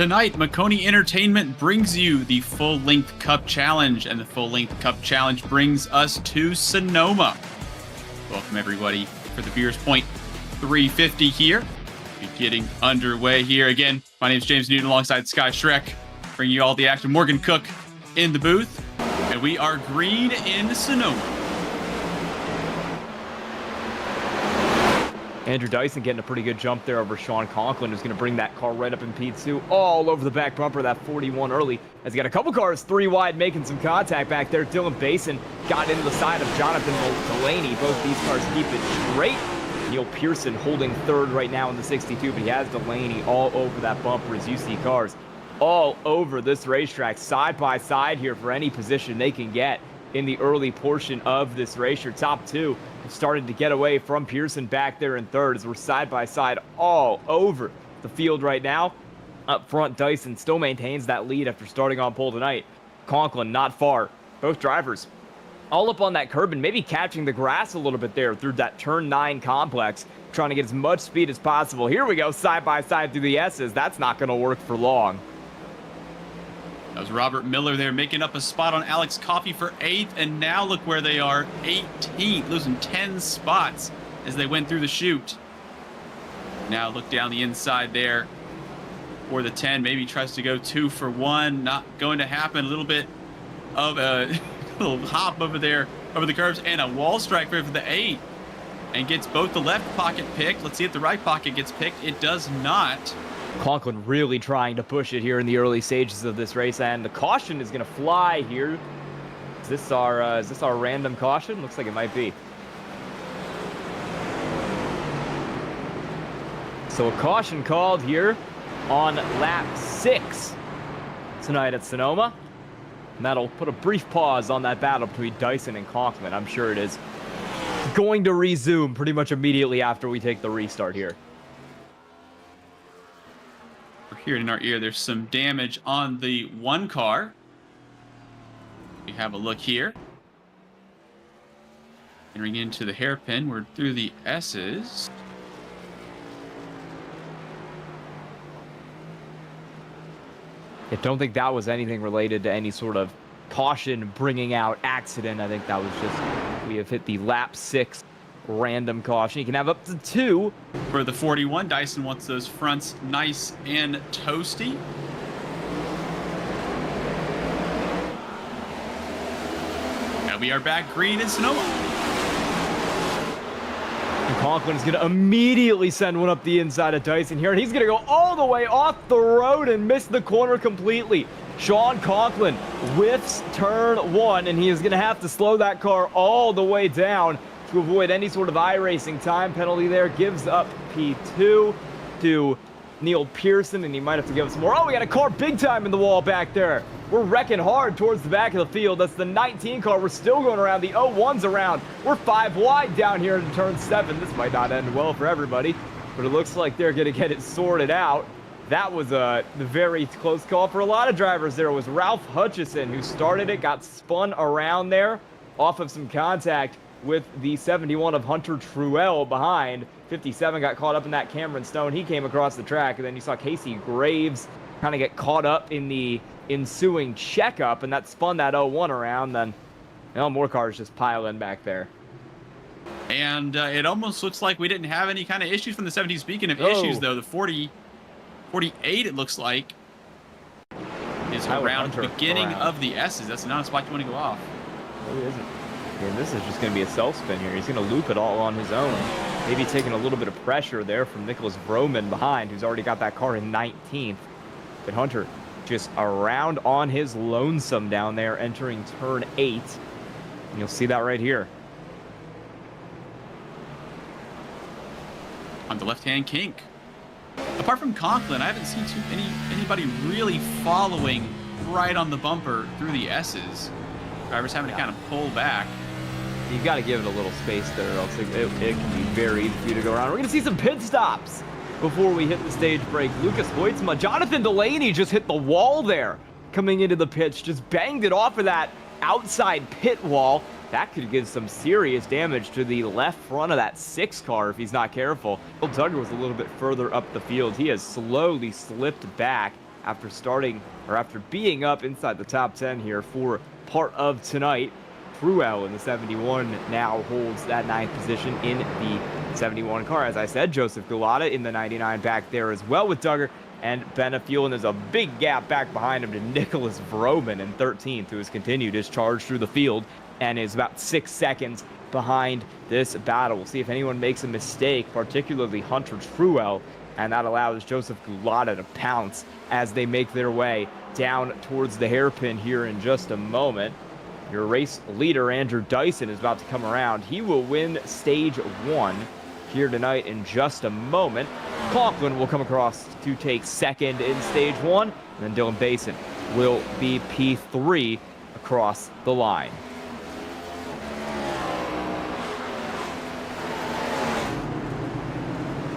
Tonight, Makoni Entertainment brings you the Full-Length Cup Challenge, and the Full-Length Cup Challenge brings us to Sonoma. Welcome, everybody, for the Beers Point 350 here. We're getting underway here. Again, my name is James Newton alongside Sky Shrek, bringing you all the action. Morgan Cook in the booth, and we are green in Sonoma. Andrew Dyson getting a pretty good jump there over Sean Conklin, who's going to bring that car right up in P2, all over the back bumper, that 41 early. As he got a couple cars three wide making some contact back there. Dylan Basin got into the side of Jonathan Delaney. Both these cars keep it straight. Neil Pearson holding third right now in the 62, but he has Delaney all over that bumper as you see cars all over this racetrack, side by side here for any position they can get in the early portion of this race. Your top two have started to get away from Pearson back there in third as we're side by side all over the field right now. Up front, Dyson still maintains that lead after starting on pole tonight. Conklin not far. Both drivers all up on that curb and maybe catching the grass a little bit there through that turn 9 complex, trying to get as much speed as possible. Here we go, side by side through the S's. That's not going to work for long. That was Robert Miller there making up a spot on Alex Coffey for 8th, and now look where they are, 18th, losing 10 spots as they went through the chute. Now look down the inside there for the 10, maybe tries to go 2 for 1, not going to happen. A little bit of a little hop over there, over the curves, and a wall strike for the 8, and gets both the left pocket picked. Let's see if the right pocket gets picked. It does not. Conklin really trying to push it here in the early stages of this race, and the caution is going to fly here. Is this our random caution? Looks like it might be. So a caution called here on lap 6 tonight at Sonoma, and that'll put a brief pause on that battle between Dyson and Conklin. I'm sure it is going to resume pretty much immediately after we take the restart here. Here in our ear, there's some damage on the one car. We have a look here. Entering into the hairpin, we're through the S's. I don't think that was anything related to any sort of caution bringing out accident. I think that was just, we have hit the lap 6 random caution. You can have up to 2. For the 41, Dyson wants those fronts nice and toasty. And we are back green in Sonoma. And Conklin is going to immediately send one up the inside of Dyson here, and he's going to go all the way off the road and miss the corner completely. Sean Conklin whiffs turn 1, and he is going to have to slow that car all the way down to avoid any sort of iRacing time penalty there. Gives up P2 to Neil Pearson, and he might have to give us some more. Oh, we got a car big time in the wall back there. We're wrecking hard towards the back of the field. That's the 19 car. We're still going around. The 01's around. We're 5 wide down here in turn 7. This might not end well for everybody, but it looks like they're going to get it sorted out. That was a very close call for a lot of drivers there. It was Ralph Hutchison who started it, got spun around there off of some contact with the 71 of Hunter Truell behind. 57 got caught up in that Cameron Stone. He came across the track, and then you saw Casey Graves kind of get caught up in the ensuing checkup, and that spun that 01 around. Then, more cars just pile in back there. And it almost looks like we didn't have any kind of issues from the 70s. Speaking of issues, though, the 48, it looks like, is around the beginning of the S's. That's not a spot you want to go off. It isn't. And this is just going to be a self-spin here. He's going to loop it all on his own. Maybe taking a little bit of pressure there from Nicholas Vroman behind, who's already got that car in 19th. But Hunter just around on his lonesome down there, entering turn 8. And you'll see that right here. On the left-hand kink. Apart from Conklin, I haven't seen anybody really following right on the bumper through the S's. Drivers having to kind of pull back. You've got to give it a little space there, or else it can be very easy for you to go around. We're going to see some pit stops before we hit the stage break. Lucas Hoytsma, Jonathan Delaney just hit the wall there coming into the pits. Just banged it off of that outside pit wall. That could give some serious damage to the left front of that 6 car if he's not careful. Tugger was a little bit further up the field. He has slowly slipped back after being up inside the top 10 here for part of tonight. Truel in the 71 now holds that 9th position in the 71 car. As I said, Joseph Gulata in the 99 back there as well with Duggar and Benefiel, and there's a big gap back behind him to Nicholas Vroman in 13th, who has continued his charge through the field and is about 6 seconds behind this battle. We'll see if anyone makes a mistake, particularly Hunter Truel, and that allows Joseph Gulata to pounce as they make their way down towards the hairpin here in just a moment. Your race leader, Andrew Dyson, is about to come around. He will win stage 1 here tonight in just a moment. Conklin will come across to take 2nd in stage 1, and then Dylan Basin will be P3 across the line.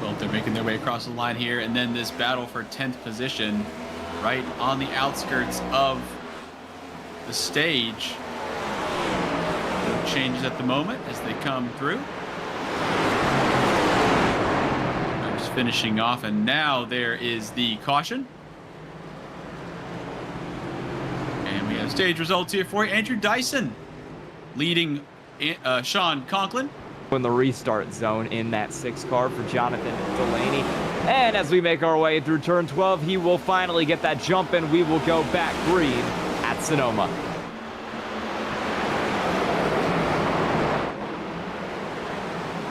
Well, they're making their way across the line here, and then this battle for 10th position right on the outskirts of the stage. No changes at the moment as they come through. Just finishing off, and now there is the caution. And we have stage results here for Andrew Dyson leading Sean Conklin. In the restart zone in that 6 car for Jonathan Delaney. And as we make our way through turn 12, he will finally get that jump, and we will go back green at Sonoma.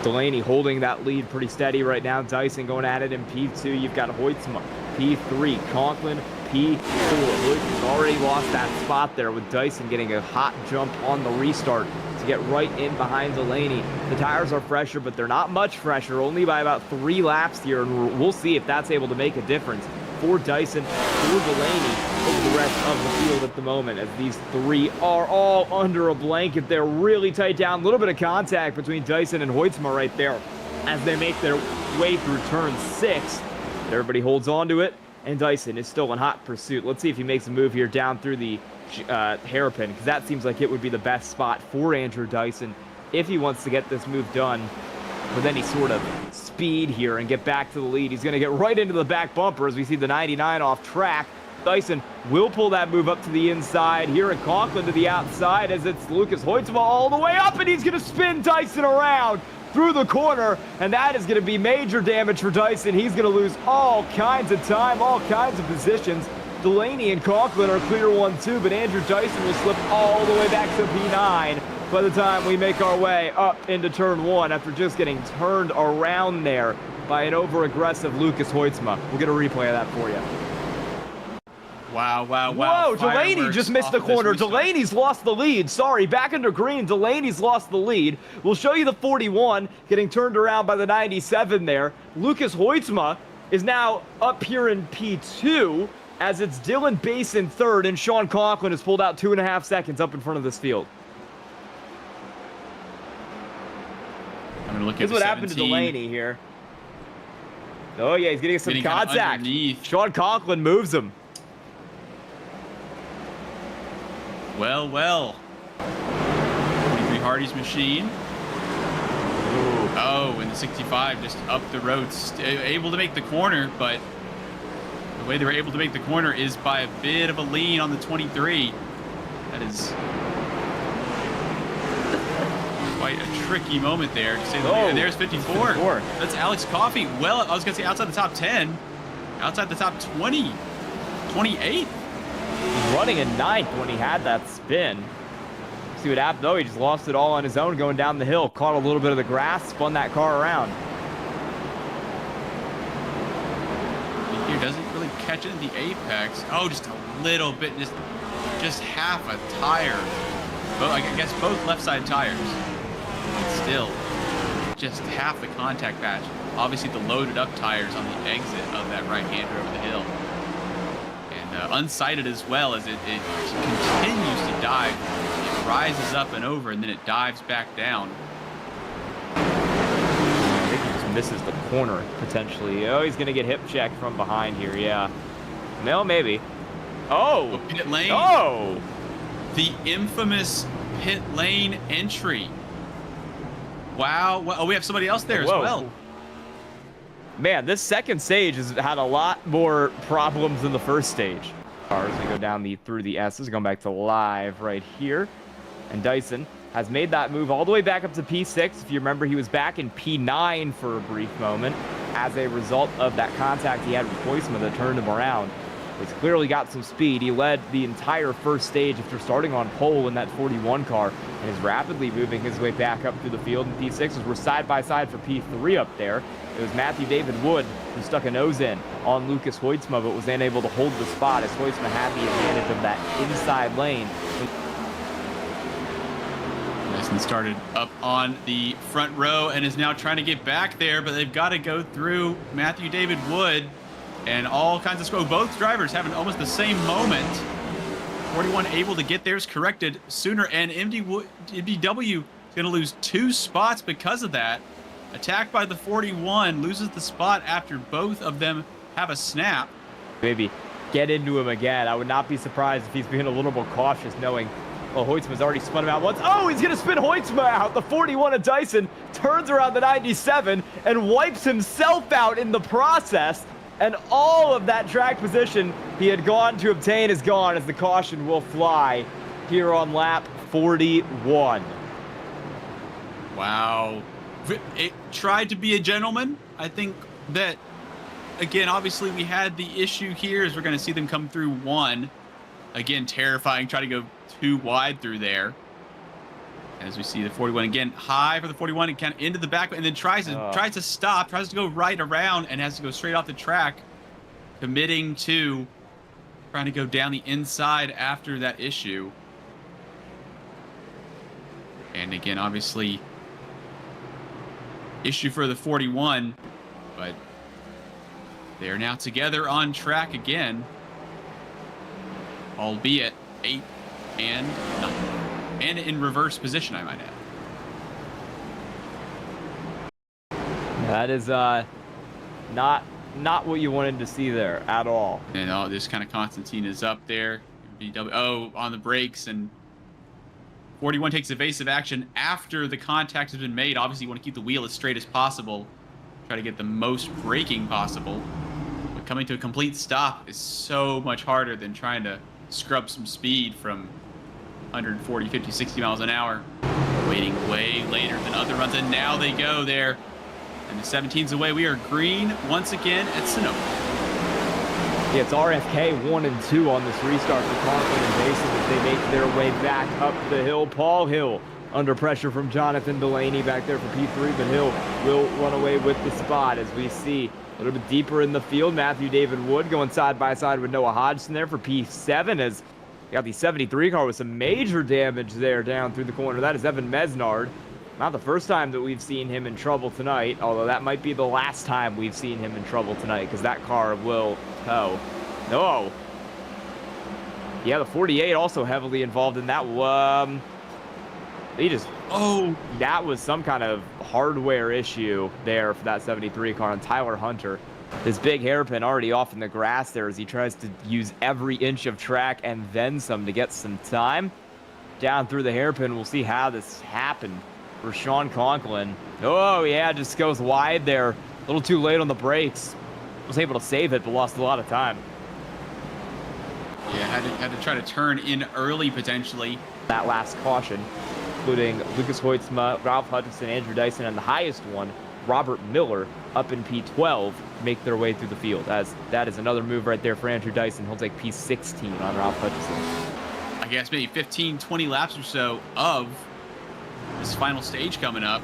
Delaney holding that lead pretty steady right now. Dyson going at it in P2. You've got Hoytsma, P3, Conklin, P4. Hoytsma's already lost that spot there with Dyson getting a hot jump on the restart to get right in behind Delaney. The tires are fresher, but they're not much fresher, only by about 3 laps here, and we'll see if that's able to make a difference for Dyson, for Delaney, over the rest of the field at the moment, as these 3 are all under a blanket. They're really tight down. A little bit of contact between Dyson and Hoytsma right there as they make their way through turn 6. Everybody holds on to it, and Dyson is still in hot pursuit. Let's see if he makes a move here down through the hairpin, because that seems like it would be the best spot for Andrew Dyson if he wants to get this move done with any sort of speed here and get back to the lead. He's going to get right into the back bumper as we see the 99 off track. Dyson will pull that move up to the inside here, and Conklin to the outside as it's Lucas Hoytsma all the way up, and he's going to spin Dyson around through the corner, and that is going to be major damage for Dyson. He's going to lose all kinds of time, all kinds of positions. Delaney and Conklin are clear 1-2, but Andrew Dyson will slip all the way back to P9 by the time we make our way up into turn 1 after just getting turned around there by an over-aggressive Lucas Hoytsma. We'll get a replay of that for you. Wow. Whoa, Delaney just missed the corner. Delaney's lost the lead. Sorry, back under green. Delaney's lost the lead. We'll show you the 41 getting turned around by the 97 there. Lucas Hoytsma is now up here in P2 as it's Dylan Basin 3rd, and Sean Conklin has pulled out 2.5 seconds up in front of this field. I'm going to look at Here's what happened to Delaney here. Oh, yeah, he's getting some contact. Sean Conklin moves him. Well. 23 Hardy's machine. Ooh. Oh, and the 65 just up the road. Able to make the corner, but the way they were able to make the corner is by a bit of a lean on the 23. That is quite a tricky moment there, to say the least. And there's 54. That's Alex Coffey. Well, I was going to say outside the top 10. Outside the top 20. 28th. He's running a 9th when he had that spin. See what happened, though. He just lost it all on his own going down the hill. Caught a little bit of the grass, spun that car around. Here doesn't really catch it in the apex. Oh, just a little bit, just half a tire. But I guess both left side tires. But still, just half the contact patch. Obviously, the loaded up tires on the exit of that right-hander over the hill. Unsighted as well, as it continues to dive. It rises up and over, and then it dives back down. I think he just misses the corner, potentially. Oh, he's going to get hip checked from behind here, yeah. No, maybe. Oh! Pit lane. Oh! The infamous pit lane entry. Wow. Oh, we have somebody else there as well. Man, this second stage has had a lot more problems than the first stage. Cars, we go down through the S's, going back to live right here. And Dyson has made that move all the way back up to P6. If you remember, he was back in P9 for a brief moment as a result of that contact he had with Huisma that turned him around. He's clearly got some speed. He led the entire first stage after starting on pole in that 41 car and is rapidly moving his way back up through the field in P6. We're side by side for P3 up there. It was Matthew David Wood who stuck a nose in on Lucas Huisma, but was unable to hold the spot as Huisma had the advantage of that inside lane. Dyson started up on the front row and is now trying to get back there, but they've got to go through Matthew David Wood and all kinds of score. Both drivers having almost the same moment. 41 able to get theirs corrected sooner, and MDW is going to lose 2 spots because of that. Attacked by the 41, loses the spot after both of them have a snap. Maybe get into him again. I would not be surprised if he's being a little more cautious, knowing, well, Huisma's already spun him out once. Oh, he's going to spin Huisma out. The 41 of Dyson turns around the 97 and wipes himself out in the process. And all of that track position he had gone to obtain is gone as the caution will fly here on lap 41. Wow. It tried to be a gentleman. I think that, again, obviously we had the issue here as we're going to see them come through 1. Again, terrifying. Try to go too wide through there. As we see the 41 again, high for the 41 and kind of into the back, and then tries to stop, tries to go right around, and has to go straight off the track, committing to trying to go down the inside after that issue. And again, obviously, issue for the 41, but they're now together on track again, albeit 8 and 9. And in reverse position, I might add. That is not what you wanted to see there at all. And this kind of Constantine is up there. On the brakes, and 41 takes evasive action after the contact has been made. Obviously, you want to keep the wheel as straight as possible. Try to get the most braking possible. But coming to a complete stop is so much harder than trying to scrub some speed from 140, 50, 60 miles an hour. Waiting way later than other runs, and now they go there. And the 17's away. We are green once again at Sonoma. Yeah, it's RFK 1 and 2 on this restart for Conklin and Mason as they make their way back up the hill. Paul Hill under pressure from Jonathan Delaney back there for P3, but Hill will run away with the spot as we see a little bit deeper in the field. Matthew David Wood going side by side with Noah Hodgson there for P7 as got the 73 car with some major damage there down through the corner. That is Evan Mesnard. Not the first time that we've seen him in trouble tonight, although that might be the last time we've seen him in trouble tonight because that car will tow. No. Yeah, the 48 also heavily involved in that. That was some kind of hardware issue there for that 73 car on Tyler Hunter. This big hairpin already off in the grass there as he tries to use every inch of track and then some to get some time. Down through the hairpin, we'll see how this happened for Sean Conklin. Oh, yeah, just goes wide there. A little too late on the brakes. Was able to save it, but lost a lot of time. Yeah, had to try to turn in early, potentially. That last caution, including Lucas Hoitzma, Ralph Hutchinson, Andrew Dyson, and the highest one, Robert Miller, up in P12, make their way through the field. As that is another move right there for Andrew Dyson. He'll take P16 on Ralph Hutchinson. I guess maybe 15, 20 laps or so of this final stage coming up.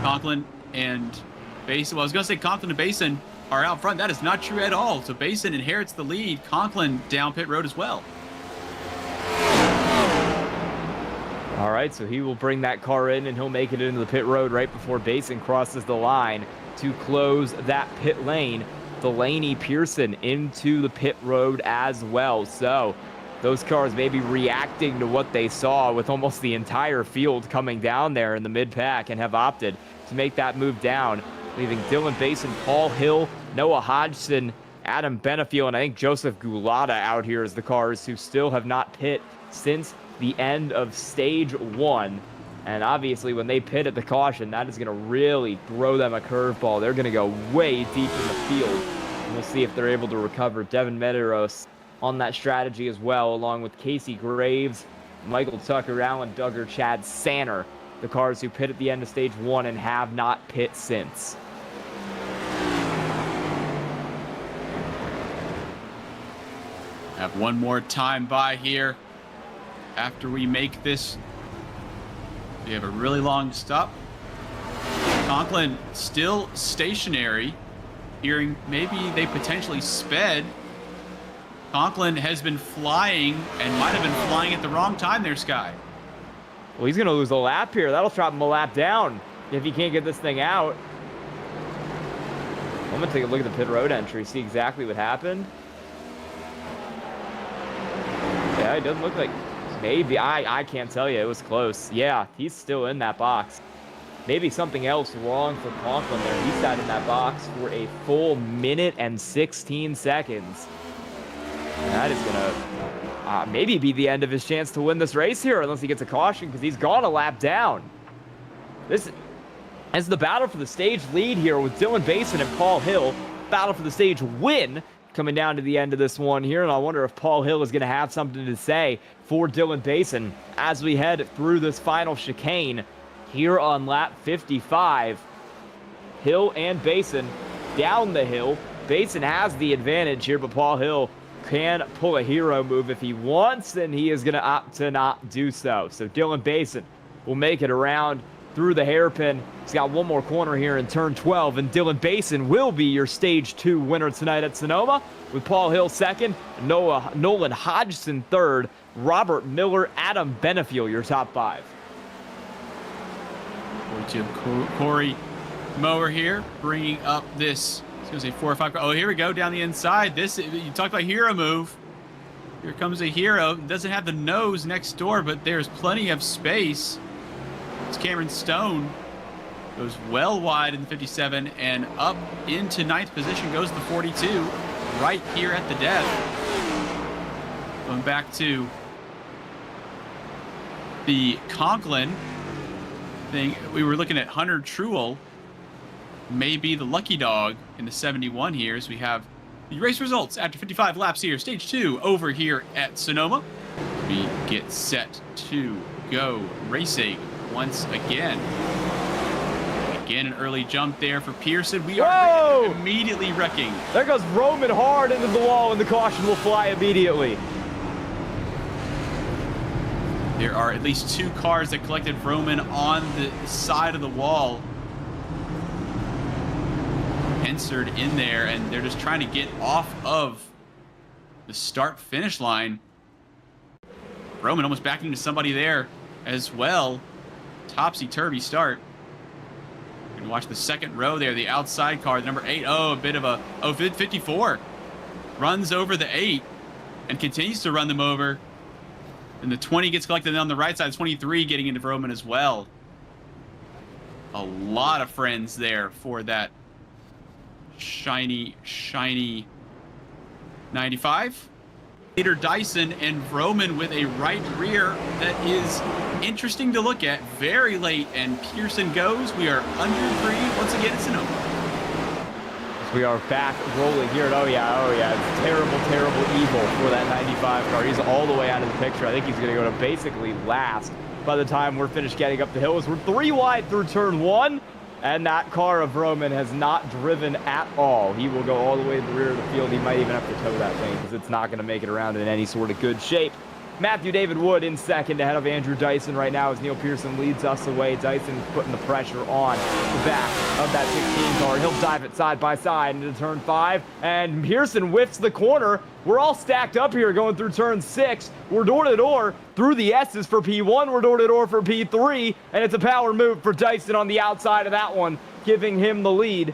Conklin and Basin. Well, I was going to say Conklin and Basin are out front. That is not true at all. So Basin inherits the lead. Conklin down pit road as well. All right, so he will bring that car in, and he'll make it into the pit road right before Basin crosses the line to close that pit lane. Delaney Pearson into the pit road as well. So those cars may be reacting to what they saw with almost the entire field coming down there in the mid-pack and have opted to make that move down, leaving Dylan Basin, Paul Hill, Noah Hodgson, Adam Benefiel, and I think Joseph Gulata out here as the cars who still have not pit since the end of stage 1. And obviously, when they pit at the caution, that is going to really throw them a curveball. They're going to go way deep in the field. And we'll see if they're able to recover. Devin Medeiros on that strategy as well, along with Casey Graves, Michael Tucker, Alan Duggar, Chad Sanner, the cars who pit at the end of stage 1 and have not pit since. Have one more time by here after we make this. We have a really long stop. Conklin still stationary. Hearing maybe they potentially sped. Conklin has been flying and might have been flying at the wrong time there, Sky. Well, he's going to lose a lap here. That'll drop him a lap down if he can't get this thing out. I'm going to take a look at the pit road entry, see exactly what happened. Yeah, it doesn't look like... Maybe. I can't tell you. It was close. Yeah, he's still in that box. Maybe something else wrong for Conklin there. He sat in that box for a full minute and 16 seconds. That is going to maybe be the end of his chance to win this race here, unless he gets a caution, because he's gone a lap down. This is the battle for the stage lead here with Dylan Basin and Paul Hill. Battle for the stage win coming down to the end of this one here, and I wonder if Paul Hill is going to have something to say for Dylan Basin as we head through this final chicane here on lap 55. Hill and Basin down the hill. Basin has the advantage here, but Paul Hill can pull a hero move if he wants, and he is going to opt to not do so. So Dylan Basin will make it around through the hairpin. He's got one more corner here in turn 12, and Dylan Basin will be your stage 2 winner tonight at Sonoma, with Paul Hill second, Nolan Hodgson third, Robert Miller, Adam Benefiel your top 5. Corey Mower here, bringing up this, I was going to say 4 or 5. Oh, here we go, down the inside. This, you talked about hero move. Here comes a hero. Doesn't have the nose next door, but there's plenty of space. It's Cameron Stone. Goes well wide in the 57 and up into 9th position goes the 42 right here at the death. Going back to the Conklin thing, we were looking at Hunter Truel, maybe the lucky dog in the 71 here, as we have the race results after 55 laps here. Stage 2 over here at Sonoma. We get set to go racing once again. Again, an early jump there for Pearson. We are immediately wrecking. There goes Roman hard into the wall, and the caution will fly immediately. There are at least 2 cars that collected Roman on the side of the wall. Entered in there, and they're just trying to get off of the start-finish line. Roman almost backing into somebody there as well. Topsy-turvy start. You can watch the second row there, the outside car, the number 8. Oh, a bit of a 54. Runs over the 8 and continues to run them over. And the 20 gets collected on the right side. 23 getting into Roman as well. A lot of friends there for that shiny 95. Peter Dyson and Roman with a right rear that is interesting to look at. Very late, and Pearson goes. We are under 3 once again at Sonoma. We are back rolling here. Oh yeah, it's terrible evil for that 95 car. He's all the way out of the picture. I think he's going to go to basically last by the time we're finished getting up the hill. We're 3 wide through turn 1, and that car of Roman has not driven at all. He will go all the way to the rear of the field. He might even have to tow that thing because it's not going to make it around in any sort of good shape. Matthew David Wood in second ahead of Andrew Dyson right now as Neil Pearson leads us away. Dyson putting the pressure on the back of that 16 car. He'll dive it side by side into turn 5, and Pearson whiffs the corner. We're all stacked up here going through turn 6. We're door to door through the S's for P1. We're door to door for P3, and it's a power move for Dyson on the outside of that one, giving him the lead.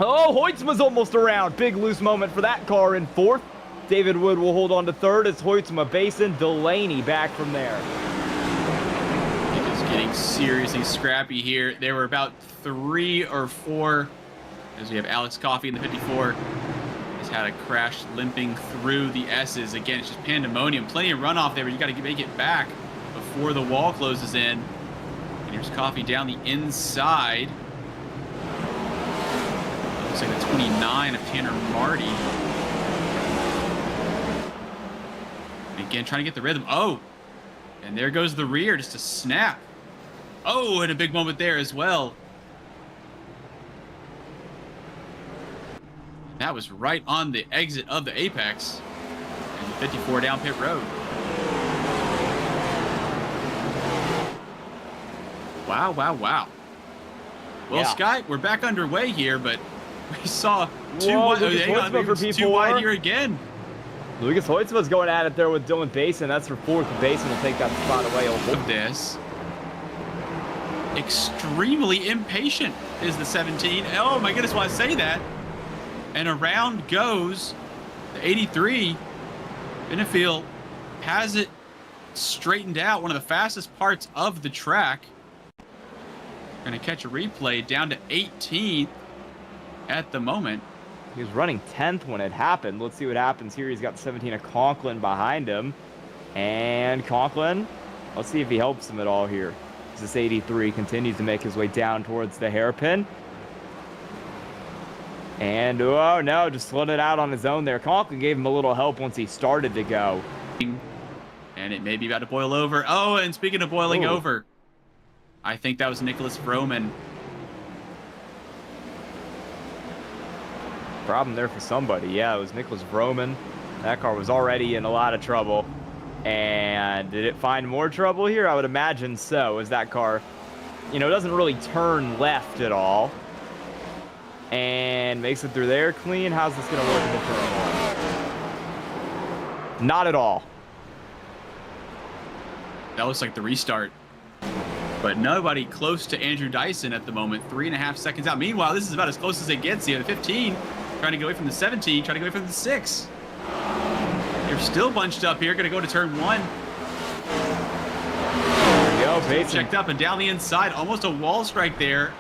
Oh, Hoytsma's almost around. Big loose moment for that car in 4th. David Wood will hold on to 3rd. It's Hoytsma, Basin, Delaney back from there. It is getting seriously scrappy here. There were about 3 or 4, as we have Alex Coffey in the 54. Has had a crash limping through the S's. Again, it's just pandemonium. Plenty of runoff there, but you got to make it back before the wall closes in. And here's Coffee down the inside. Looks like the 29 of Tanner Marty. And again, trying to get the rhythm. Oh, and there goes the rear, just a snap. Oh, and a big moment there as well. That was right on the exit of the apex. And 54 down pit road. Wow, wow, wow. Well, Yeah. Sky, we're back underway here, but we saw two Whoa, wide. Lucas Hoytsma for Two P4. wide here again. Lucas Hoytsma's going at it there with Dylan Basin. That's for fourth. Basin will take that spot away. Of this. Extremely impatient is the 17. Oh my goodness, why I say that? And around goes the 83. Benefield has it straightened out. One of the fastest parts of the track. Going to catch a replay down to 18th at the moment. He was running 10th when it happened. Let's see what happens here. He's got 17 of Conklin behind him. And Conklin, let's see if he helps him at all here. This 83 continues to make his way down towards the hairpin. And, oh no, just slid it out on his own there. Conklin gave him a little help once he started to go. And it may be about to boil over. Oh, and speaking of boiling over, I think that was Nicholas Vroman. Problem there for somebody. Yeah, it was Nicholas Vroman. That car was already in a lot of trouble. And did it find more trouble here? I would imagine so, as that car, you know, doesn't really turn left at all. And makes it through there clean. How's this going to work in the turn one? Not at all. That looks like the restart. But nobody close to Andrew Dyson at the moment. 3.5 seconds out. Meanwhile, this is about as close as it gets here. The 15 trying to get away from the 17, trying to get away from the 6. They're still bunched up here. Going to go to turn 1. There we go. Basin. Checked up and down the inside. Almost a wall strike there.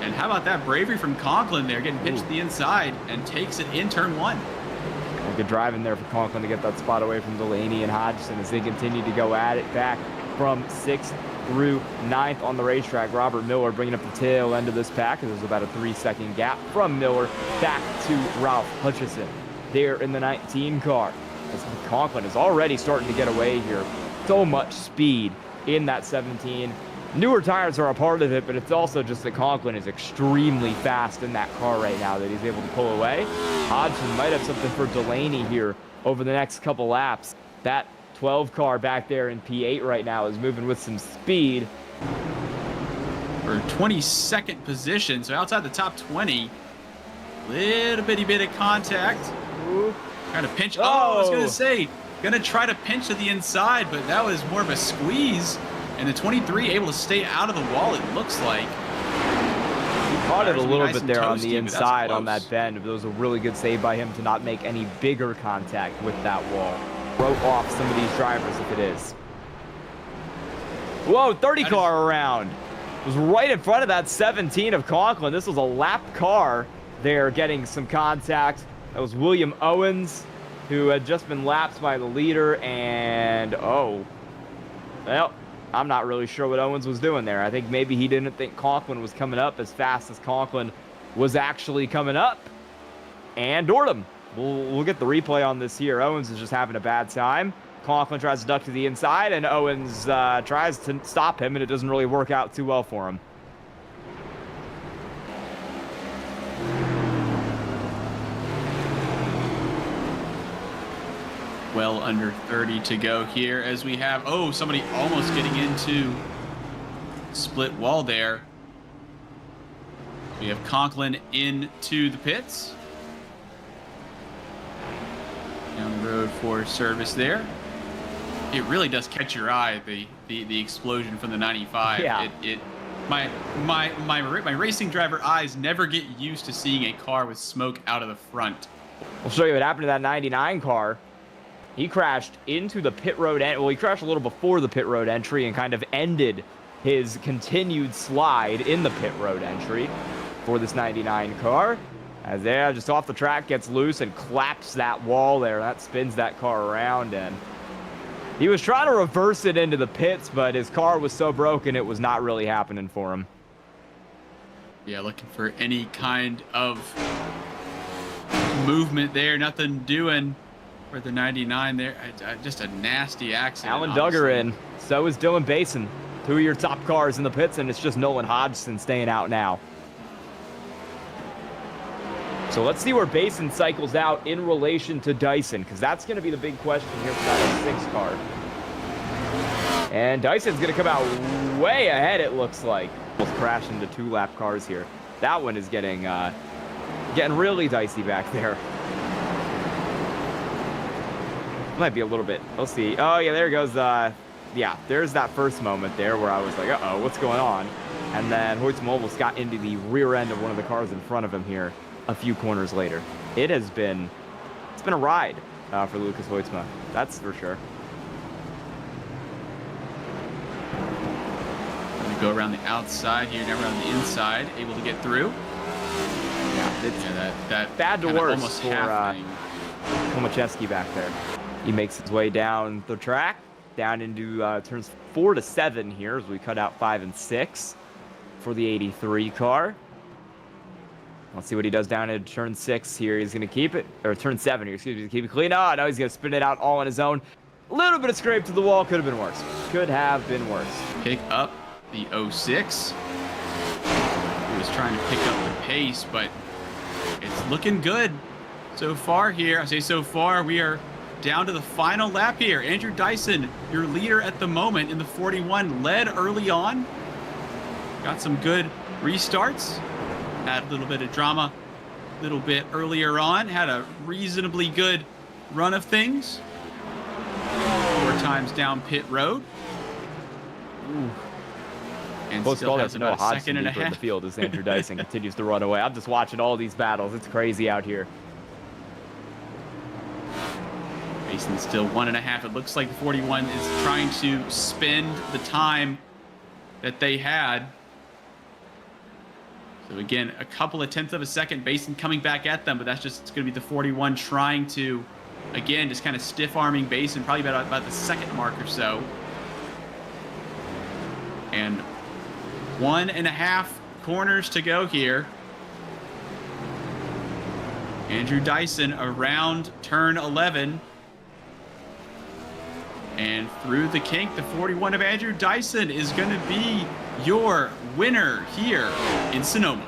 And how about that bravery from Conklin there, getting pitched to the inside and takes it in turn 1. Good drive in there for Conklin to get that spot away from Delaney and Hodgson as they continue to go at it back from 6th through 9th on the racetrack. Robert Miller bringing up the tail end of this pack. There's about a 3-second gap from Miller back to Ralph Hutchison there in the 19 car. As Conklin is already starting to get away here. So much speed in that 17. Newer tires are a part of it, but it's also just that Conklin is extremely fast in that car right now that he's able to pull away. Hodgson might have something for Delaney here over the next couple laps. That 12 car back there in P8 right now is moving with some speed. For 22nd position, so outside the top 20. Little bitty bit of contact. Ooh. Trying to pinch. Oh, I was going to say, going to try to pinch to the inside, but that was more of a squeeze. And the 23 able to stay out of the wall, it looks like. He caught it a little bit there on the inside on that bend. It was a really good save by him to not make any bigger contact with that wall. Wrote off some of these drivers if it is. Whoa, 30 car around. It was right in front of that 17 of Conklin. This was a lap car there getting some contact. That was William Owens, who had just been lapped by the leader. And, oh, well, I'm not really sure what Owens was doing there. I think maybe he didn't think Conklin was coming up as fast as Conklin was actually coming up. And doored him. We'll get the replay on this here. Owens is just having a bad time. Conklin tries to duck to the inside, and Owens tries to stop him, and it doesn't really work out too well for him. Well under 30 to go here as we have, oh, somebody almost getting into split wall there. We have Conklin into the pits. Down the road for service there. It really does catch your eye, the explosion from the 95. Yeah. My racing driver eyes never get used to seeing a car with smoke out of the front. We'll show you what happened to that 99 car. He crashed into the pit road end. Well, he crashed a little before the pit road entry and kind of ended his continued slide in the pit road entry for this 99 car. As there, just off the track, gets loose and claps that wall there. That spins that car around, and He was trying to reverse it into the pits, but his car was so broken it was not really happening for him. Yeah, looking for any kind of movement there. Nothing doing for the 99 there. Just a nasty accident. Alan Duggar in. So is Dylan Basin. 2 of your top cars in the pits, and it's just Nolan Hodgson staying out now. So let's see where Basin cycles out in relation to Dyson, because that's going to be the big question here for that 06 car. And Dyson's going to come out way ahead, it looks like. Almost crash into 2-lap cars here. That one is getting really dicey back there. Might be a little bit. We'll see. Oh, yeah, there goes. Yeah, there's that first moment there where I was like, uh-oh, what's going on? And then Hoytsma almost got into the rear end of one of the cars in front of him here a few corners later. It's been a ride for Lucas Hoytsma, that's for sure. Gonna go around the outside here, now around the inside, able to get through. Yeah, it's that bad to worse almost for Tomaszewski back there. He makes his way down the track, down into turns 4 to 7 here as we cut out 5 and 6 for the 83 car. Let's see what he does down in turn 6 here. He's going to keep it, or turn 7 here, excuse me, keep it clean. Oh, no, he's going to spin it out all on his own. A little bit of scrape to the wall. Could have been worse. Could have been worse. Pick up the 06. He was trying to pick up the pace, but it's looking good so far here. I say so far, we are down to the final lap here. Andrew Dyson, your leader at the moment in the 41, led early on. Got some good restarts. Had a little bit of drama a little bit earlier on. Had a reasonably good run of things. 4 times down pit road. Ooh. And Close still call, has about a second and a in the half. field as Andrew Dyson continues to run away. I'm just watching all these battles. It's crazy out here. Mason's still 1.5. It looks like the 41 is trying to spend the time that they had. So again, a couple of tenths of a second, Basin coming back at them, but that's just going to be the 41 trying to, again, just kind of stiff-arming Basin, probably about the second mark or so. And 1.5 corners to go here. Andrew Dyson around turn 11. And through the kink, the 41 of Andrew Dyson is going to be your winner here in Sonoma.